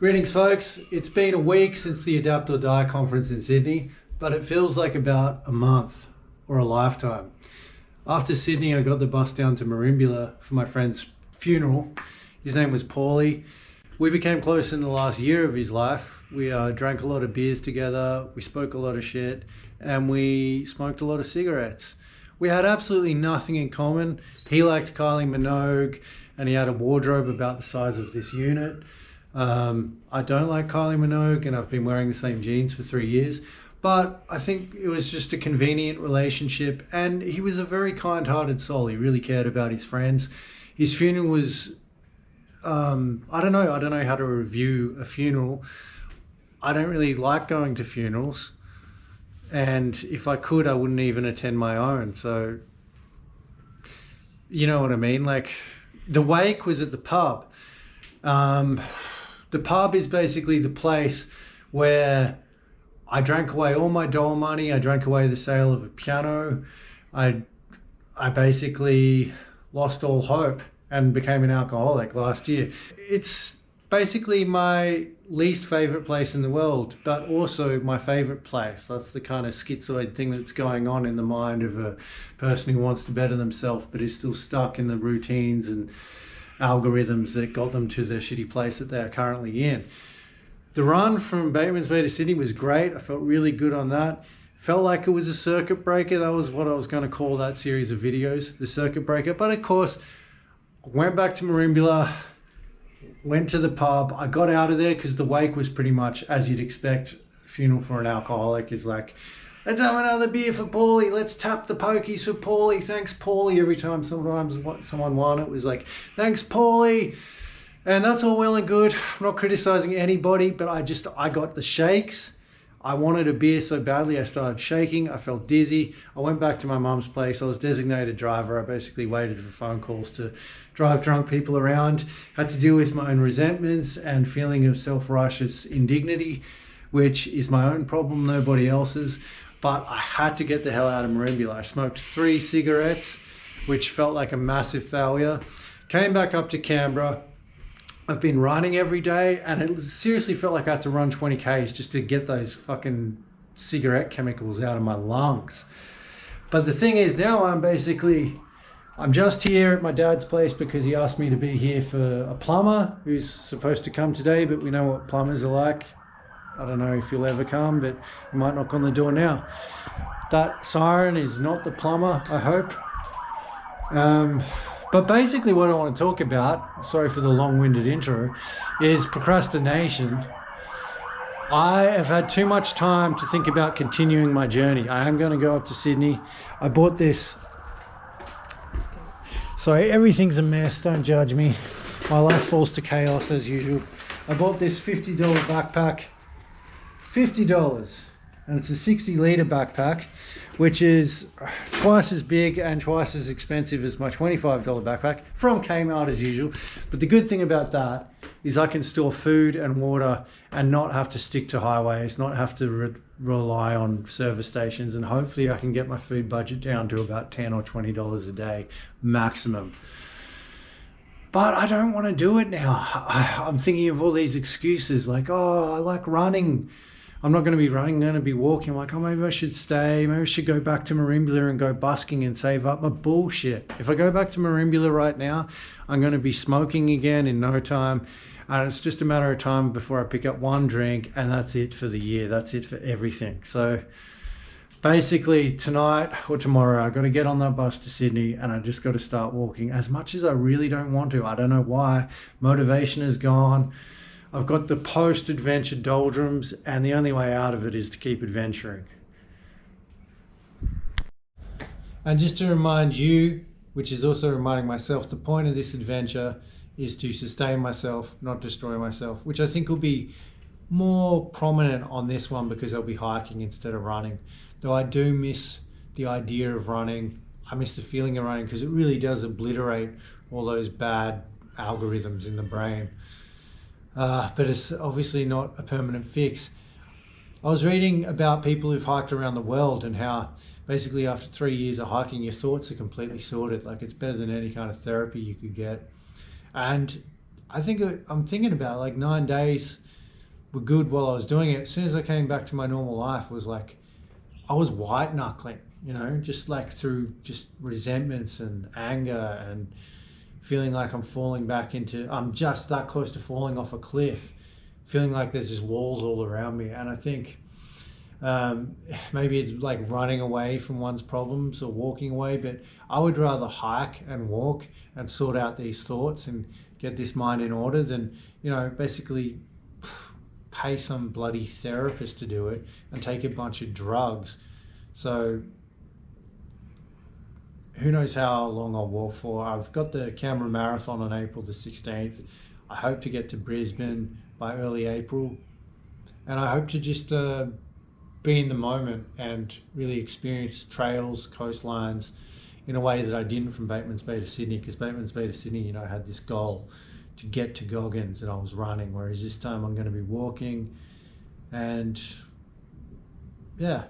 Greetings folks, it's been a week since the Adapt or Die conference in Sydney, but it feels like about a month or a lifetime. After Sydney, I got the bus down to Merimbula for my friend's funeral. His name was Paulie. We became close in the last year of his life. We drank a lot of beers together, we spoke a lot of shit, and we smoked a lot of cigarettes. We had absolutely nothing in common. He liked Kylie Minogue, and he had a wardrobe about the size of this unit. I don't like Kylie Minogue, and I've been wearing the same jeans for 3 years, but I think it was just a convenient relationship, and he was a very kind-hearted soul. He really cared about his friends. His funeral was, I don't know how to review a funeral. I don't really like going to funerals, and if I could, I wouldn't even attend my own. So, you know what I mean? Like, the wake was at the pub. The pub is basically the place where I drank away all my doll money. I drank away the sale of a piano. I basically lost all hope and became an alcoholic last year. It's basically my least favorite place in the world, but also my favorite place. That's the kind of schizoid thing that's going on in the mind of a person who wants to better themselves but is still stuck in the routines and algorithms that got them to the shitty place that they're currently in. The run from Batemans Bay to Sydney was great. I felt really good on that. Felt like it was a circuit breaker. That was what I was going to call that series of videos, the circuit breaker. But of course, I went back to Merimbula, went to the pub. I got out of there because the wake was pretty much as you'd expect. A funeral for an alcoholic is like, let's have another beer for Paulie. Let's tap the pokies for Paulie. Thanks, Paulie. Every time someone won, it was like, thanks, Paulie. And that's all well and good. I'm not criticizing anybody, but I got the shakes. I wanted a beer so badly, I started shaking. I felt dizzy. I went back to my mum's place. I was designated driver. I basically waited for phone calls to drive drunk people around. Had to deal with my own resentments and feeling of self-righteous indignity, which is my own problem, nobody else's. But I had to get the hell out of Merimbula. I smoked 3 cigarettes, which felt like a massive failure. Came back up to Canberra. I've been running every day, and it seriously felt like I had to run 20 Ks just to get those fucking cigarette chemicals out of my lungs. But the thing is, now I'm just here at my dad's place because he asked me to be here for a plumber who's supposed to come today, but we know what plumbers are like. I don't know if he'll ever come, but he might knock on the door now. That siren is not the plumber, I hope. But basically what I want to talk about, sorry for the long-winded intro, is procrastination. I have had too much time to think about continuing my journey. I am going to go up to Sydney. I bought this. Sorry, everything's a mess, don't judge me. My life falls to chaos as usual. I bought this $50 backpack. $50, and it's a 60-litre backpack, which is twice as big and twice as expensive as my $25 backpack from Kmart as usual. But the good thing about that is I can store food and water and not have to stick to highways, not have to rely on service stations, and hopefully I can get my food budget down to about $10 or $20 a day maximum. But I don't want to do it now. I'm thinking of all these excuses like, oh, I like running. I'm not going to be running, I'm going to be walking. I'm like, oh, maybe I should stay. Maybe I should go back to Merimbula and go busking and save up my bullshit. If I go back to Merimbula right now, I'm going to be smoking again in no time. And it's just a matter of time before I pick up one drink, and that's it for the year. That's it for everything. So basically tonight or tomorrow, I've got to get on that bus to Sydney, and I just got to start walking as much as I really don't want to. I don't know why. Motivation is gone. I've got the post-adventure doldrums, and the only way out of it is to keep adventuring. And just to remind you, which is also reminding myself, the point of this adventure is to sustain myself, not destroy myself, which I think will be more prominent on this one because I'll be hiking instead of running. Though I do miss the idea of running. I miss the feeling of running because it really does obliterate all those bad algorithms in the brain. But it's obviously not a permanent fix. I was reading about people who've hiked around the world and how basically after 3 years of hiking, your thoughts are completely sorted. Like, it's better than any kind of therapy you could get. And I think I'm thinking about like 9 days were good while I was doing it. As soon as I came back to my normal life, it was like I was white knuckling, you know, just like through just resentments and anger and feeling like I'm just that close to falling off a cliff, feeling like there's just walls all around me. And I think maybe it's like running away from one's problems or walking away, but I would rather hike and walk and sort out these thoughts and get this mind in order than, you know, basically pay some bloody therapist to do it and take a bunch of drugs. So who knows how long I'll walk for. I've got the Canberra Marathon on April the 16th. I hope to get to Brisbane by early April. And I hope to just be in the moment and really experience trails, coastlines in a way that I didn't from Bateman's Bay to Sydney, because Bateman's Bay to Sydney, you know, I had this goal to get to Goggins and I was running, whereas this time I'm going to be walking. And yeah,